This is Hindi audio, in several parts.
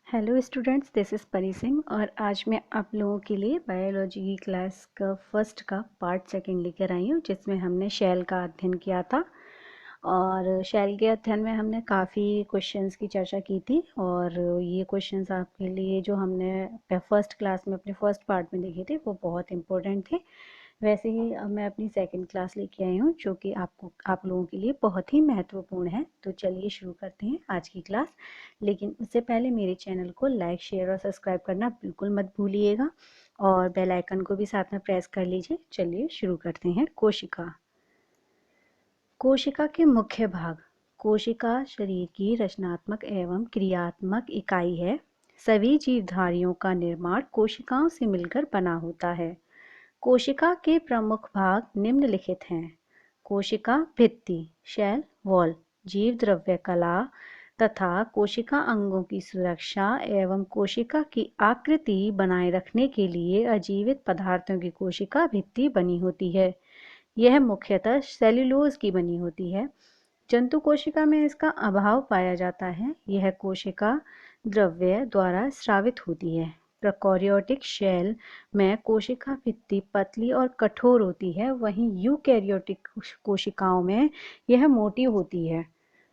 हेलो स्टूडेंट्स, दिस इज़ परी सिंह और आज मैं आप लोगों के लिए बायोलॉजी की क्लास का फर्स्ट का पार्ट सेकंड लेकर आई हूँ, जिसमें हमने शैल का अध्ययन किया था। और शैल के अध्ययन में हमने काफ़ी क्वेश्चंस की चर्चा की थी और ये क्वेश्चंस आपके लिए जो हमने फर्स्ट क्लास में अपने फर्स्ट पार्ट में देखे थे वो बहुत इम्पोर्टेंट थे। वैसे ही अब मैं अपनी सेकंड क्लास लेके आई हूँ, जो कि आप लोगों के लिए बहुत ही महत्वपूर्ण है। तो चलिए शुरू करते हैं आज की क्लास। लेकिन उससे पहले मेरे चैनल को लाइक, शेयर और सब्सक्राइब करना बिल्कुल मत भूलिएगा और बेल आइकन को भी साथ में प्रेस कर लीजिए। चलिए शुरू करते हैं। कोशिका। कोशिका के मुख्य भाग। कोशिका शरीर की रचनात्मक एवं क्रियात्मक इकाई है। सभी जीवधारियों का निर्माण कोशिकाओं से मिलकर बना होता है। कोशिका के प्रमुख भाग निम्नलिखित हैं। कोशिका भित्ति, शेल वॉल, जीव द्रव्य कला तथा कोशिका अंगों की सुरक्षा एवं कोशिका की आकृति बनाए रखने के लिए अजीवित पदार्थों की कोशिका भित्ति बनी होती है। यह मुख्यतः सेल्यूलोज की बनी होती है। जंतु कोशिका में इसका अभाव पाया जाता है। यह कोशिका द्रव्य द्वारा स्रावित होती है। प्रोकैरियोटिक शेल में कोशिका भित्ति पतली और कठोर होती है, वहीं यूकैरियोटिक कोशिकाओं में यह मोटी होती है।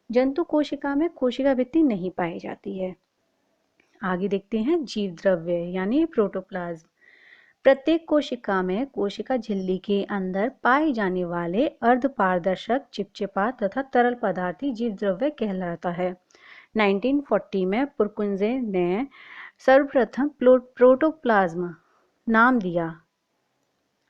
जंतु कोशिका में कोशिका भित्ति नहीं पाई जाती है। आगे देखते हैं जीव द्रव्य यानी प्रोटोप्लाज्म। प्रत्येक कोशिका में कोशिका झिल्ली के अंदर पाए जाने वाले अर्धपारदर्शक, चिपचिपा तथा तरल पदार्थी जीव द्रव्य कहलाता है। 1940 में पुरकुंजे ने सर्वप्रथम प्रोटोप्लाज्म नाम दिया।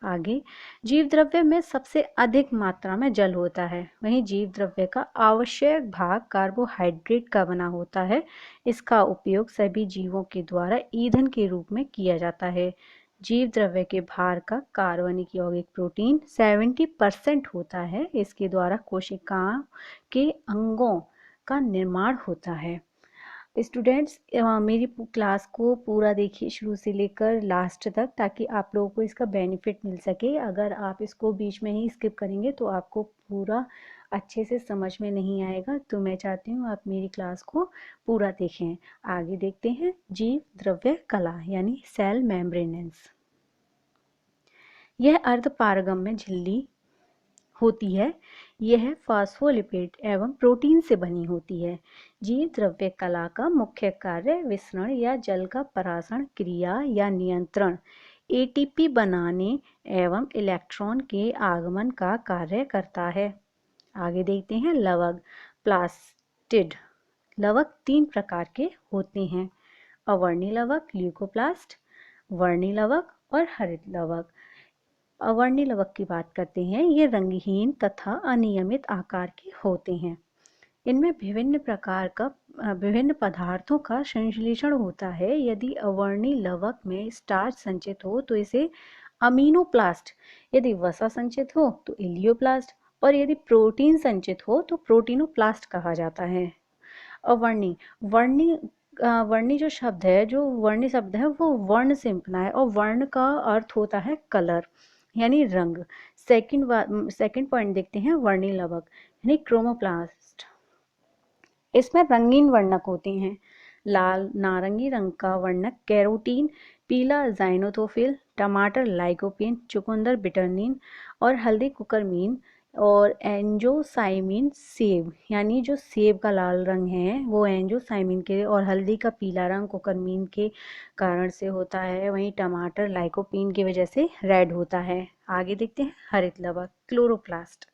आगे, जीव द्रव्य में सबसे अधिक मात्रा में जल होता है, वहीं जीव द्रव्य का आवश्यक भाग कार्बोहाइड्रेट का बना होता है। इसका उपयोग सभी जीवों के द्वारा ईंधन के रूप में किया जाता है। जीव द्रव्य के भार का कार्बनिक यौगिक प्रोटीन 70% होता है। इसके द्वारा कोशिकाओं के अंगों का निर्माण होता है। स्टूडेंट्स, मेरी क्लास को पूरा देखिए शुरू से लेकर लास्ट तक, ताकि आप लोगों को इसका बेनिफिट मिल सके। अगर आप इसको बीच में ही स्किप करेंगे तो आपको पूरा अच्छे से समझ में नहीं आएगा। तो मैं चाहती हूँ आप मेरी क्लास को पूरा देखें। आगे देखते हैं जीव द्रव्य कला यानी सेल मेम्ब्रेनेंस। यह अर्धपारगम्य झिल्ली होती है। यह फास्फोलिपिड एवं प्रोटीन से बनी होती है। जीव द्रव्य कला का मुख्य कार्य विसरण या जल का परासरण क्रिया या नियंत्रण, एटीपी बनाने एवं इलेक्ट्रॉन के आगमन का कार्य करता है। आगे देखते हैं लवक, प्लास्टिड। लवक 3 प्रकार के होते हैं: अवर्णी लवक ल्यूकोप्लास्ट, वर्णी लवक और हरित लवक। अवर्णी लवक की बात करते हैं। ये रंगहीन तथा अनियमित आकार के होते हैं। इनमें विभिन्न पदार्थों का संश्लेषण होता है। यदि अवर्णी लवक में स्टार्च संचित हो तो इसे अमीनोप्लास्ट, यदि वसा संचित हो तो इलियोप्लास्ट और यदि प्रोटीन संचित हो तो प्रोटीनोप्लास्ट कहा जाता है। अवर्णी वर्णी वर्णी जो शब्द है, जो वर्णी शब्द है वो वर्ण से बना है और वर्ण का अर्थ होता है कलर यानी रंग। सेकंड पॉइंट देखते हैं वर्णी लवक यानी क्रोमोप्लास्ट। इसमें रंगीन वर्णक होते हैं। लाल नारंगी रंग का वर्णक कैरोटीन, पीला जाइनोथोफिल, टमाटर लाइकोपीन, चुकंदर बिटरनीन और हल्दी कुकरमीन और एंजोसाइमिन सेब, यानी जो सेब का लाल रंग है वो एंजोसाइमिन के और हल्दी का पीला रंग कुकरमीन के कारण से होता है। वहीं टमाटर लाइकोपीन की वजह से रेड होता है। आगे देखते हैं हरित लवक क्लोरोप्लास्ट।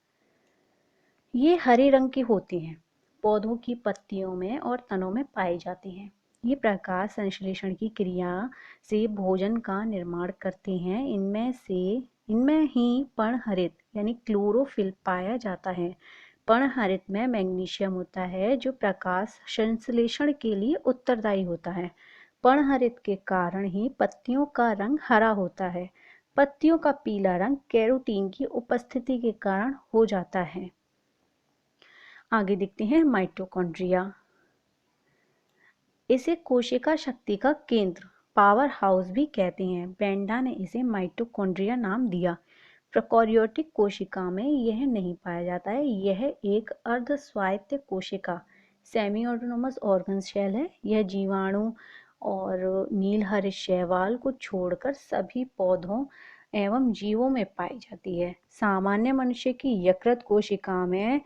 ये हरे रंग के होते हैं, पौधों की पत्तियों में और तनों में पाए जाते हैं। ये प्रकाश संश्लेषण की क्रिया से भोजन का निर्माण करते हैं। इनमें ही पर्णहरित यानी क्लोरोफिल पाया जाता है। पर्णहरित में मैग्नीशियम होता है जो प्रकाश संश्लेषण के लिए उत्तरदायी होता है। पर्णहरित के कारण ही पत्तियों का रंग हरा होता है। पत्तियों का पीला रंग कैरोटीन की उपस्थिति के कारण हो जाता है। आगे देखते हैं माइटोकॉन्ड्रिया। इसे कोशिका शक्ति का केंद्र, पावर हाउस भी कहते हैं। बेंडा ने इसे माइटोकॉन्ड्रिया नाम दिया। प्रोकैरियोटिक कोशिका में यह नहीं पाया जाता है। यह एक अर्ध स्वायत्त कोशिका सेमी ऑटोनोमस ऑर्गन शेल है। यह जीवाणु और नीलहरित शैवाल को छोड़कर सभी पौधों एवं जीवों में पाई जाती है। सामान्य मनुष्य की यकृत कोशिका में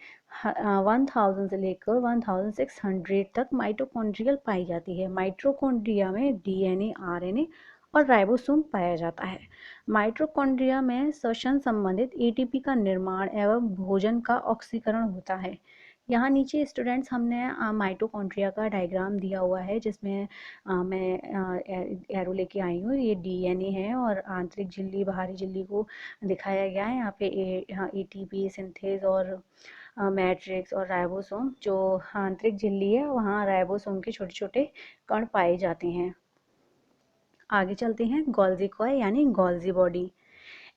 1000 से लेकर 1600 तक माइटोकॉन्ड्रियल पाई जाती है। माइटोकॉन्ड्रिया में डीएनए, आरएनए और राइबोसोम पाया जाता है। माइटोकॉन्ड्रिया में श्वसन संबंधित एटीपी का निर्माण एवं भोजन का ऑक्सीकरण होता है। यहाँ नीचे स्टूडेंट्स हमने माइटोकॉन्ड्रिया का डायग्राम दिया हुआ है, जिसमें मैं एरो लेके आई हूँ। ये डीएनए है और आंतरिक झिल्ली, बाहरी झिल्ली को दिखाया गया है। यहाँ पे एटीपी सिंथेज और मैट्रिक्स और राइबोसोम, जो आंतरिक झिल्ली है वहाँ राइबोसोम के छोटे छोटे कण पाए जाते हैं। आगे चलते हैं। गोल्जी कॉय यानी गोल्जी बॉडी,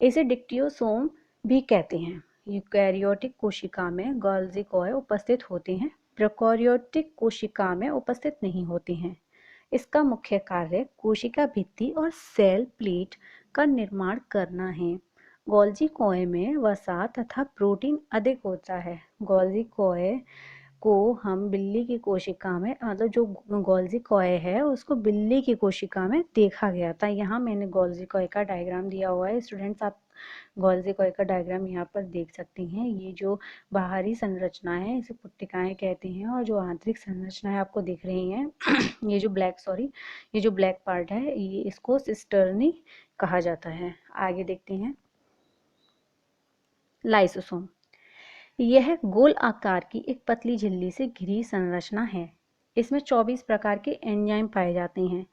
इसे डिक्टियोसोम भी कहते हैं। यूकैरियोटिक कोशिका में गोल्जी कॉय उपस्थित होते हैं, प्रोकैरियोटिक कोशिका में उपस्थित नहीं होते हैं। इसका मुख्य कार्य कोशिका भित्ति और सेल प्लेट का निर्माण करना है। गोल्जी कॉय में वसा तथा प्रोटीन अधिक होता है। गोल्जी कॉय को हम बिल्ली की कोशिका में, मतलब जो गोल्जी कॉय है उसको बिल्ली की कोशिका में देखा गया था। यहाँ मैंने गोल्जी कॉय का डायग्राम दिया हुआ है। स्टूडेंट्स, आप गोल्जी कॉय का डायग्राम यहाँ पर देख सकते हैं। ये जो बाहरी संरचना है इसे पुट्टिकाएं कहते हैं, और जो आंतरिक संरचना है आपको दिख रही है ये जो ब्लैक पार्ट है ये इसको सिस्टर्नी कहा जाता है। आगे देखते हैं। लाइसोसोम, यह गोल आकार की एक पतली झिल्ली से घिरी संरचना है। इसमें 24 प्रकार के एंजाइम पाए जाते हैं।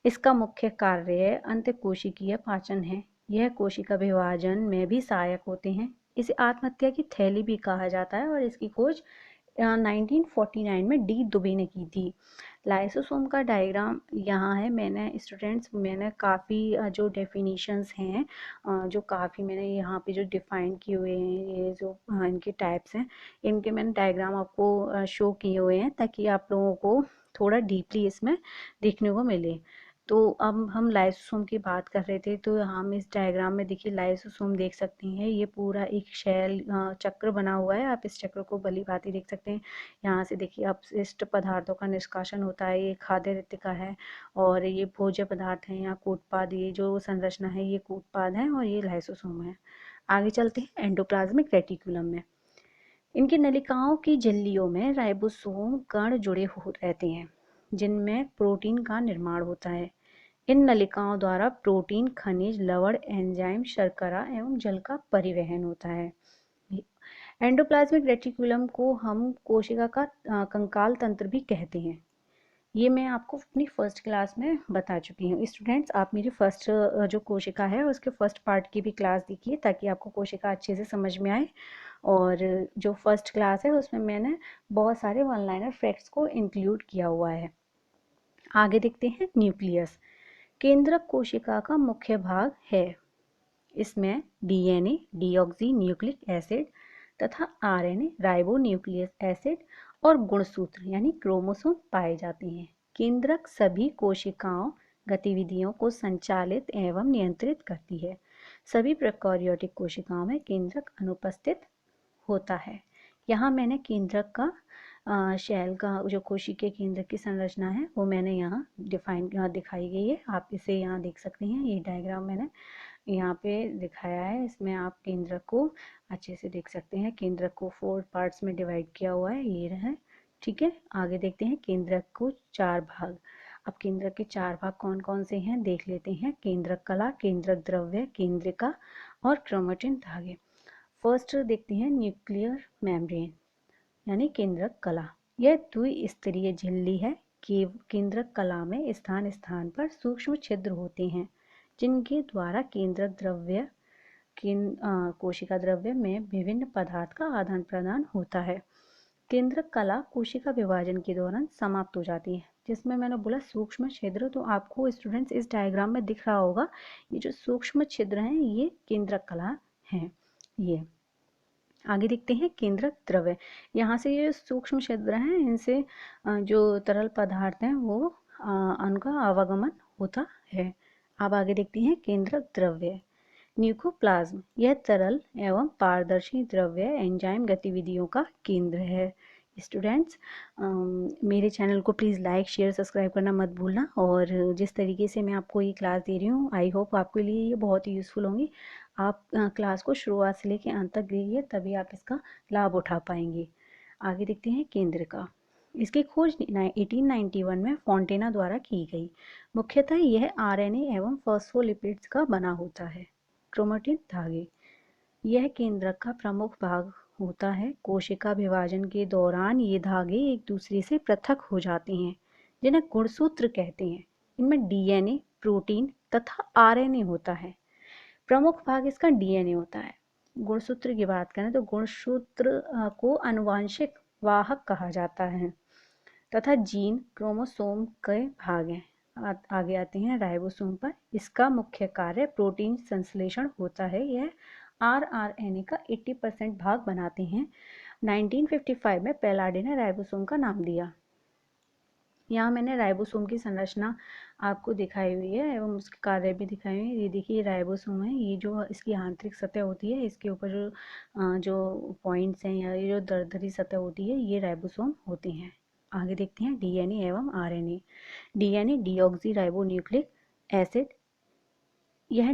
इसका मुख्य कार्य अंतःकोशिकीय पाचन है। यह कोशिका विभाजन में भी सहायक होते हैं। इसे आत्महत्या की थैली भी कहा जाता है और इसकी खोज 1949 में डी दुबे ने की थी। लाइसोसोम का डायग्राम यहाँ है। मैंने काफ़ी जो डेफिनेशंस हैं, जो काफ़ी मैंने यहाँ पे जो डिफाइन किए हुए हैं, ये जो इनके टाइप्स हैं, इनके मैंने डायग्राम आपको शो किए हुए हैं ताकि आप लोगों को थोड़ा डीपली इसमें देखने को मिले। तो अब हम लाइसोसोम की बात कर रहे थे, तो हम इस डायग्राम में देखिए लाइसोसोम देख सकते हैं। ये पूरा एक शेल चक्र बना हुआ है। आप इस चक्र को भली भांति देख सकते हैं। यहाँ से देखिए अपशिष्ट पदार्थों का निष्कासन होता है। ये खाद्य रिक्तिका है और ये भोज्य पदार्थ है। यहाँ कूटपाद, ये जो संरचना है ये कूटपाद है और ये लाइसोसोम है। आगे चलते हैं एंडोप्लाज्मिक रेटिकुलम में। इनकी नलिकाओं की झिल्लियों में राइबोसोम कण जुड़े हो रहते हैं, जिनमें प्रोटीन का निर्माण होता है। इन नलिकाओं द्वारा प्रोटीन, खनिज, लवण, एंजाइम, शर्करा एवं जल का परिवहन होता है। एंडोप्लाज्मिक रेटिकुलम को हम कोशिका का कंकाल तंत्र भी कहते हैं। ये मैं आपको अपनी फर्स्ट क्लास में बता चुकी हूँ। स्टूडेंट्स, आप मेरी फर्स्ट जो कोशिका है उसके फर्स्ट पार्ट की भी क्लास देखिए ताकि आपको कोशिका अच्छे से समझ में आए। और जो फर्स्ट क्लास है उसमें मैंने बहुत सारे वन लाइनर फैक्ट्स को इंक्लूड किया हुआ है। आगे देखते हैं। न्यूक्लियस केंद्रक कोशिका का मुख्य भाग है। इसमें डीएनए, डीऑक्सी न्यूक्लिक एसिड तथा आरएनए, राइबो न्यूक्लियस एसिड और गुणसूत्र यानी क्रोमोसोम पाए जाते हैं। केंद्रक सभी कोशिकाओं गतिविधियों को संचालित एवं नियंत्रित करती है। सभी प्रोकैरियोटिक कोशिकाओं में केंद्रक अनुपस्थित होता है। यहाँ मैंने केंद्रक का शैल का जो कोशिकीय केंद्र की संरचना है वो मैंने यहाँ दिखाई गई है। आप इसे यहाँ देख सकते हैं। ये डायग्राम मैंने यहाँ पे दिखाया है। इसमें आप केंद्रक को अच्छे से देख सकते हैं। केंद्रक को 4 पार्ट्स में डिवाइड किया हुआ है। ये रहा, ठीक है। आगे देखते हैं केंद्रक को 4 भाग। अब केंद्रक के 4 भाग कौन कौन से हैं देख लेते हैं। केंद्रक कला, केंद्रक द्रव्य, केंद्रिका और क्रोमेटिन धागे। फर्स्ट देखते हैं न्यूक्लियर मेम्ब्रेन यानी केंद्रक कला। यह द्विस्तरीय झिल्ली है। केंद्रक कला में स्थान स्थान पर सूक्ष्म छिद्र होते हैं, जिनके द्वारा केंद्रक द्रव्य कोशिका द्रव्य में विभिन्न पदार्थ का आदान प्रदान होता है। केंद्रक कला कोशिका विभाजन के दौरान समाप्त हो जाती है। जिसमें मैंने बोला सूक्ष्म छिद्र, तो आपको स्टूडेंट्स इस डायग्राम में दिख रहा होगा ये जो सूक्ष्म छिद्र हैं ये केंद्रक कला हैं। ये आगे देखते हैं केंद्रक द्रव्य। यहाँ से ये सूक्ष्म छिद्र हैं, इनसे जो तरल पदार्थ हैं वो उनका आवागमन होता है। अब आगे देखते हैं केंद्रक द्रव्य। न्यूक्लियोप्लाज्म, यह तरल एवं पारदर्शी द्रव्य एंजाइम गतिविधियों का केंद्र है। स्टूडेंट्स, मेरे चैनल को प्लीज़ लाइक शेयर सब्सक्राइब करना मत भूलना। और जिस तरीके से मैं आपको ये क्लास दे रही हूँ, आई होप आपके लिए ये बहुत ही यूज़फुल होंगी। आप क्लास को शुरुआत से लेकर अंत तक देखिए, तभी आप इसका लाभ उठा पाएंगे। आगे देखते हैं केंद्र का। इसकी खोज 1891 में फॉन्टेना द्वारा की गई। मुख्यतः यह आरएनए एवं फॉस्फोलिपिड्स का बना होता है। क्रोमेटिन धागे, यह केंद्रक का प्रमुख भाग होता है। कोशिका विभाजन के दौरान ये धागे एक दूसरे से पृथक हो जाते हैं, जिन्हें गुणसूत्र कहते हैं। इनमें डीएनए, प्रोटीन तथा आरएनए होता है। प्रमुख भाग इसका डीएनए होता है। गुणसूत्र की बात करें तो गुणसूत्र को आनुवांशिक वाहक कहा जाता है तथा जीन क्रोमोसोम के भाग हैं। आगे आते हैं राइबोसोम पर। इसका मुख्य कार्य प्रोटीन संश्लेषण होता है। यह आरआरएनए का 80% भाग बनाते हैं। 1955 में पैलाडे ने राइबोसोम का नाम दिया। यहाँ मैंने राइबोसोम की संरचना आपको दिखाई हुई है एवं उसके कार्य भी दिखाए हुए हैं। ये देखिए राइबोसोम है, ये जो इसकी आंतरिक सतह होती है, इसके ऊपर जो पॉइंट्स हैं या ये जो दरदरी सतह होती है, ये राइबोसोम होते हैं। आगे देखते हैं डीएनए एवं RNA. DNA deoxy ribo nucleic acid, यह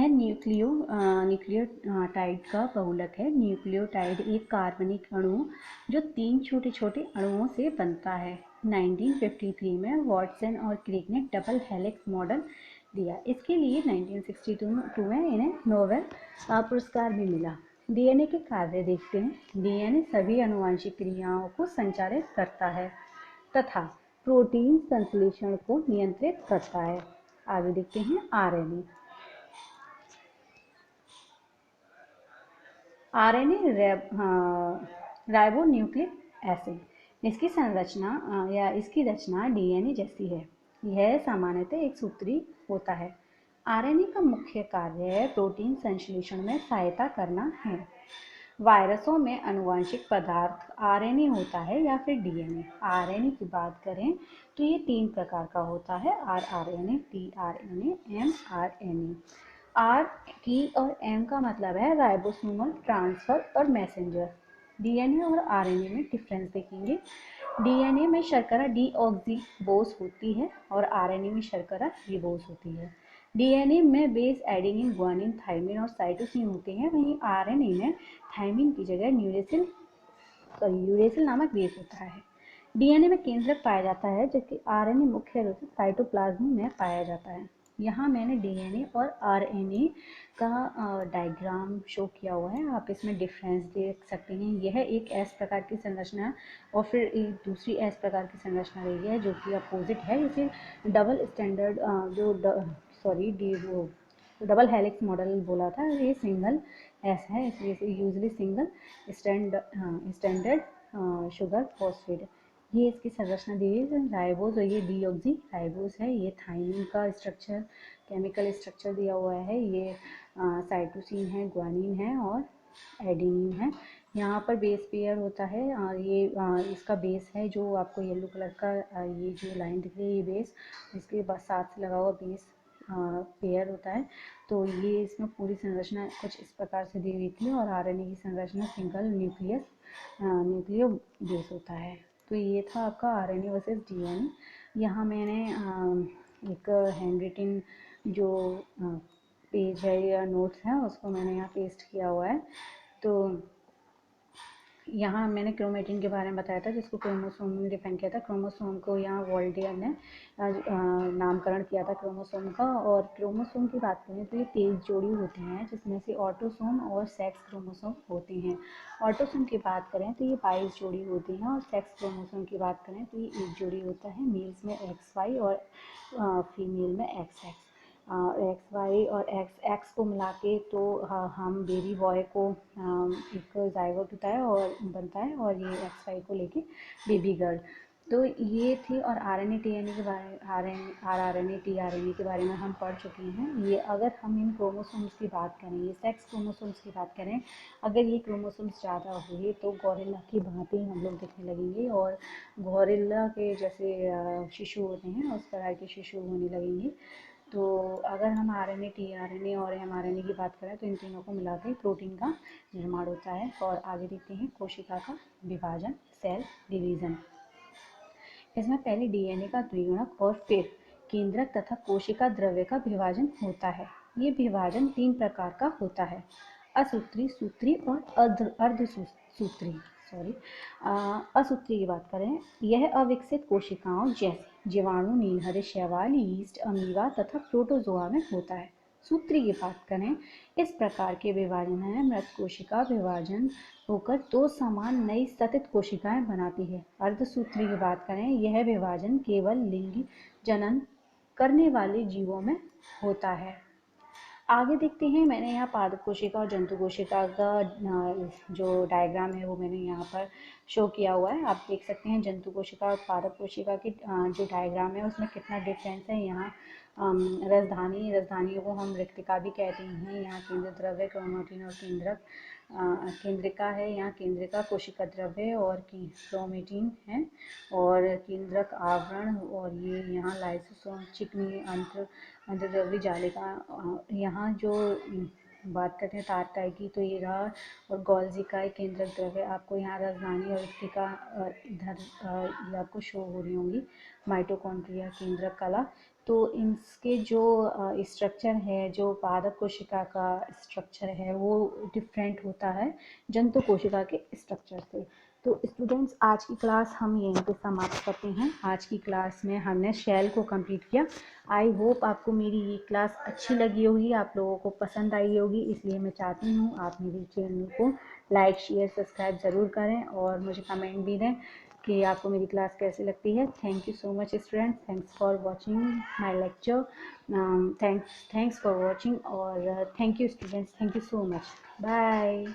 न्यूक्लियोटाइड का बहुलक है। न्यूक्लियोटाइड एक कार्बनिक अणु जो 3 छोटे छोटे अणुओं से बनता है। 1953 में वॉटसन और क्रिक ने डबल हेलिक्स मॉडल दिया। इसके लिए 1962 में इन्हें नोबेल पुरस्कार भी मिला। डीएनए के कार्य देखते हैं। डीएनए सभी आनुवंशिक क्रियाओं को संचालित करता है तथा प्रोटीन संश्लेषण को नियंत्रित करता है। आगे देखते हैं आरएनए। RNA ribonucleic acid. इसकी संरचना या इसकी रचना डीएनए जैसी है। यह सामान्यतः एक सूत्री होता है। आरएनए का मुख्य कार्य प्रोटीन संश्लेषण में सहायता करना है। वायरसों में आनुवंशिक पदार्थ आरएनए होता है या फिर डीएनए। आरएनए की बात करें तो ये 3 प्रकार का होता है, rRNA, tRNA, mRNA. R, T और एम का मतलब है राइबोसोमल ट्रांसफर और मैसेंजर। डीएनए और आरएनए में डिफरेंस देखेंगे। डीएनए में शर्करा डीऑक्सीबोस होती है और आरएनए में शर्करा रिबोस होती है। डीएनए में बेस एडेनिन, ग्वानिन, थाइमिन और साइटोसिन होते हैं, वहीं आरएनए में थाइमिन की जगह यूरेसिल नामक बेस होता है। डीएनए में केंद्रक पाया जाता है, जबकि आरएनए मुख्य रूप से साइटोप्लाज्म में पाया जाता है। यहाँ मैंने डीएनए और आरएनए का डायग्राम शो किया हुआ है, आप इसमें डिफरेंस देख सकते हैं। यह एक एस प्रकार की संरचना और फिर एक दूसरी एस प्रकार की संरचना रही है जो कि अपोजिट है। इसे double standard double helix model बोला था। ये सिंगल एस है, इसलिए इसे usually single standard sugar phosphate. ये इसकी संरचना दी है राइबोस, और ये डीऑक्सी राइबोस है। ये थाइमिन का स्ट्रक्चर, केमिकल स्ट्रक्चर दिया हुआ है। ये साइटोसिन है, ग्वानिन है और एडेनिन है। यहाँ पर बेस पेयर होता है। ये इसका बेस है जो आपको येलो कलर का ये जो लाइन दिख रही है, ये बेस, इसके बाद साथ से लगा हुआ बेस पेयर होता है। तो ये इसमें पूरी संरचना कुछ इस प्रकार से दी हुई थी। और आरएनए की संरचना सिंगल न्यूक्लियो बेस होता है। तो ये था आपका आरएनए वर्सेस डीएनए। यहाँ मैंने एक हैंड रिटन जो पेज है या नोट्स है उसको मैंने यहाँ पेस्ट किया हुआ है। तो यहाँ मैंने क्रोमेटिन के बारे में बताया था, जिसको क्रोमोसोम में डिफाइन किया था। क्रोमोसोम को यहाँ वॉल्टियर ने नामकरण किया था क्रोमोसोम का। और क्रोमोसोम की बात करें तो ये 23 जोड़ी होती हैं, जिसमें से ऑटोसोम और सेक्स क्रोमोसोम होते हैं। ऑटोसोम की बात करें तो ये 22 जोड़ी होती हैं और सेक्स क्रोमोसोम की बात करें तो ये 1 जोड़ी होता है। मेल्स में XY और फीमेल में XX। एक्स वाई और एक्स एक्स को मिला के तो हम बेबी बॉय को एक जायगोट होता है और बनता है, और ये एक्स वाई को लेके बेबी गर्ल। तो ये थी। और आरएनए टीएनए के बारे आरआरएनए टीआरएनए के बारे में हम पढ़ चुके हैं। ये अगर हम इन क्रोमोसोम्स की बात करें, ये सेक्स क्रोमोसोम्स की बात करें, अगर ये क्रोमोसोम्स ज़्यादा हुए तो गौरिल्ला की भांति हम लोग दिखने लगेंगे और गौरिल्ला के जैसे शिशु होते हैं उस तरह के शिशु होने लगेंगे। तो अगर हम RNA, tRNA और mRNA की बात करें तो इन तीनों को मिला के प्रोटीन का निर्माण होता है। और आगे देखते हैं कोशिका का विभाजन, सेल डिवीज़न। इसमें पहले DNA का द्विगुणक और फिर केंद्रक तथा कोशिका द्रव्य का विभाजन होता है। ये विभाजन 3 प्रकार का होता है, असूत्री, सूत्री और अर्धसूत्री। असूत्री की बात करें, यह अविकसित कोशिकाओं जैसे जीवाणु, नीलहरित शैवाल, यीस्ट, अमीबा तथा प्रोटोजोआ में होता है। सूत्री की बात करें, इस प्रकार के विभाजन में मृत कोशिका विभाजन होकर 2 समान नई सतित कोशिकाएं बनाती है। अर्धसूत्री की बात करें, यह विभाजन केवल लिंगी जनन करने वाले जीवों में होता है। आगे देखते हैं, मैंने यहाँ पादप कोशिका और जंतु कोशिका का जो डायग्राम है वो मैंने यहाँ पर शो किया हुआ है। आप देख सकते हैं जंतु कोशिका और पादप कोशिका की जो डायग्राम है उसमें कितना डिफरेंस है। यहाँ राजधानी को हम रिक्तिका भी कहते हैं। यहाँ केंद्र द्रव्य, क्रोमेटिन और केंद्रिका है। यहाँ केंद्रिका कोशिका द्रव्य और क्रोमेटिन है और केंद्रक आवरण, और ये यहाँ लाइसोसोम, चिकनी अंतर्द्रव्य जालिका। यहाँ जो बात करते हैं तारकाई की तो ये रहा, और गोल्जी का केंद्रक द्रव्य। आपको यहाँ राजधानी और रिक्तिका इधर ये आपको शो हो रही होंगी। माइटोकॉन्ड्रिया, केंद्रक कला। तो इनके जो स्ट्रक्चर है, जो पादप कोशिका का स्ट्रक्चर है वो डिफरेंट होता है जंतु कोशिका के स्ट्रक्चर से। तो स्टूडेंट्स, आज की क्लास हम यहीं पे समाप्त करते हैं। आज की क्लास में हमने शेल को कंप्लीट किया। आई होप आपको मेरी ये क्लास अच्छी लगी होगी, आप लोगों को पसंद आई होगी। इसलिए मैं चाहती हूँ आप मेरे चैनल को लाइक, शेयर, सब्सक्राइब ज़रूर करें और मुझे कमेंट भी दें कि आपको मेरी क्लास कैसी लगती है। Thank you so much students, thanks for watching my lecture. Thanks for watching और thank you students, thank you so much. Bye.